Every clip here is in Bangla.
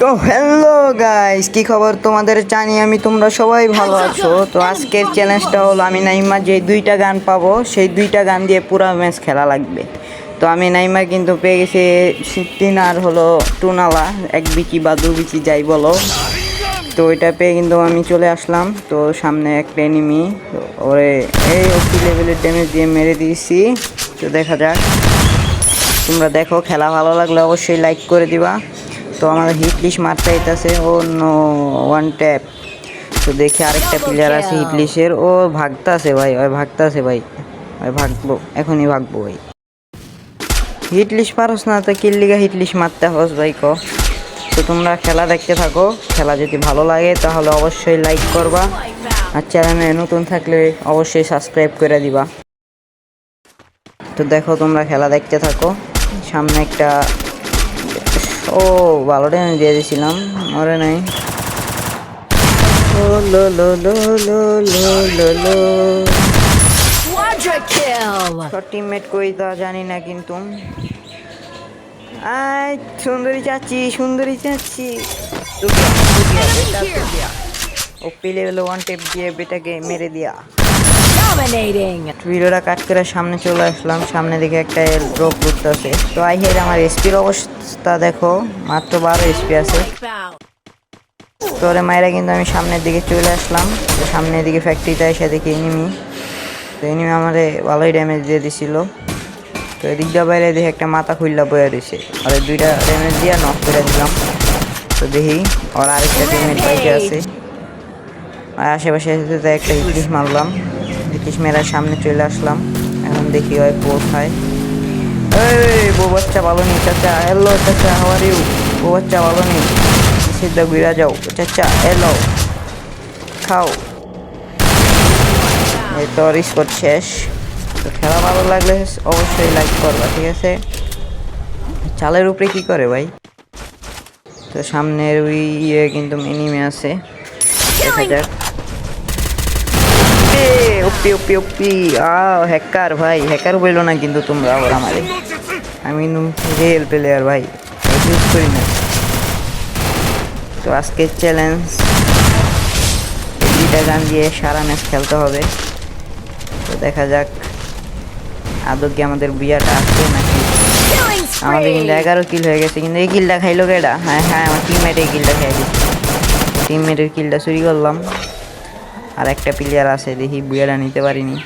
তো হ্যালো গাইস, কি খবর তোমাদের? জানি আমি তোমরা সবাই ভালো আছো। তো আজকের চ্যালেঞ্জটা হলো আমি নাইমা যে দুইটা গান পাবো সেই দুইটা গান দিয়ে পুরো ম্যাচ খেলা লাগবে। তো আমি নাইমা কিন্তু পেয়ে গেছি 16 আর হলো টুনালা, এক বিচি বা দু বিচি যাই বলো। তো ওইটা পেয়ে কিন্তু আমি চলে আসলাম। তো সামনে একটা এনিমি, ওরে এই ওপি লেভেলের ড্যামেজ দিয়ে মেরে দিয়েছি। তো দেখা যাক, তোমরা দেখো। খেলা ভালো লাগলে অবশ্যই লাইক করে দিবা। তো আমাদের হিটলিশ মারতে আইতাছে, ও নো, ওয়ান ট্যাপ। তো দেখি আরেকটা প্লেয়ার আছে হিটলিশের, ও ভাগতাছে ভাই, ওই ভাগতাছে ভাই, ওই ভাগবো, এখনই ভাগবো ভাই। হিটলিশ পারস না তো কিল্লিগা হিটলিশ মারতে হস ভাই ক। তো তোমরা খেলা দেখতে থাকো, খেলা যদি ভালো লাগে তাহলে অবশ্যই লাইক করবা, আর চ্যানেলে নতুন থাকলে অবশ্যই সাবস্ক্রাইব করে দিবা। তো দেখো তোমরা খেলা দেখতে থাকো। সামনে একটা, ও ভালো ড্যামেজ দিয়ে দিয়েছিলাম, মরে নাই। ও লো লো লো লো লো লো লো, টিমমেট কই তা জানি না, কিন্তু আয় সুন্দরী চাচ্ছি, সুন্দরী চাচ্ছি। ওপি লেভেল ওয়ান টেপ দিয়ে বেটাকে মেরে দিয়া ভিডিওটা কাট করে সামনে চলে আসলাম। সামনে দিকে একটা ড্রপ করতেছে। তো আই হের আমার এসপির অবস্থা দেখো, মাত্র 12 এসপি আছে। তোরে মায়েরা কিন্তু আমি সামনের দিকে চলে আসলাম। তো সামনের দিকে ফ্যাক্টরিটা এসে দেখি এনিমি। তো এনিমি আমারে ভালোই ড্যামেজ দিয়ে দিছিল। তো এদিক দিয়ে বাইরে দেখি একটা মাথা খুললা বয়ে দিছে, আর দুইটা ড্যামেজ দিয়ে নক করে দিলাম। তো দেখি ওর আরেকটা টিমমেট বাইকে আছে, আর আশেপাশে একটা হিটলিশ মারলাম। হিটলিশ মেরার সামনে চলে আসলাম। এখন দেখি ওই কোথায়। এই বউ বাচ্চা ভালো নেই চাচা, হ্যালো চাচা, হাউ আর ইউ? বউ বাচ্চা ভালো নেই, সিদ্ধা ঘুরা যাও চাচা, হ্যালো খাও। এই তো স্কোর শেষ। তো খেলা ভালো লাগলে অবশ্যই লাইক করবা, ঠিক আছে? চালের উপরে কি করে ভাই? তো সামনের ওই কিন্তু এনিমি আছে, দেখা যাক। ওপি ওপি ওপি, হ্যাকার ভাই, হ্যাকার বললো না কিন্তু তোমরা আবার আমারে। আমি রিয়েল প্লেয়ার ভাই, ইউজ করি না। তো আজকের চ্যালেঞ্জ দুইটা গান দিয়ে সারা ম্যাচ খেলতে হবে। তো দেখা যাক আদৌ কি আমাদের বিয়াটা আসছে নাকি। আমাদের কিন্তু 11 কিল হয়ে গেছে, কিন্তু এই কিলটা খাইলো কেডা? হ্যাঁ হ্যাঁ, আমার টিমমেট এই কিলটা খাই দিচ্ছে। টিমমেটের কিলটা চুরি করলাম। আর একটা প্লেয়ার আছে, দেখি বুয়াটা নিতে পারিনি।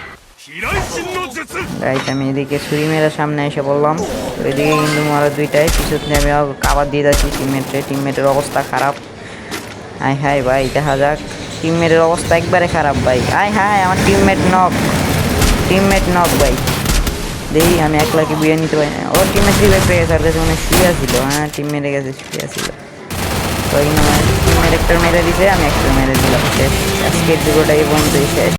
গাইস আমি এদিকে ছুরি মেরে সামনে এসে বললাম। তো এদিকে কিন্তু মারা দুইটাই পিছনে আমি কাবার দিয়ে যাচ্ছি টিমমেটের অবস্থা খারাপ। আয় হায় ভাই, দেখা যাক। টিমমেটের অবস্থা একবারে খারাপ ভাই। আয় হায়, আমার টিমমেট নক ভাই। দেখি আমি একলাকে বিয়ে নিতে পারি না। ওর টিমমেট রিভাইভ পেয়ে গেছে, আর কাছে মনে শুয়ে ছিল। হ্যাঁ, টিম মেরে গেছে, শুয়ে ছিল। তো টিমমেট একটা মেরে দিছে, আমি একটা মেরে দিলাম। শেষ। আজকের ভিডিওটা এই পর্যন্তই শেষ।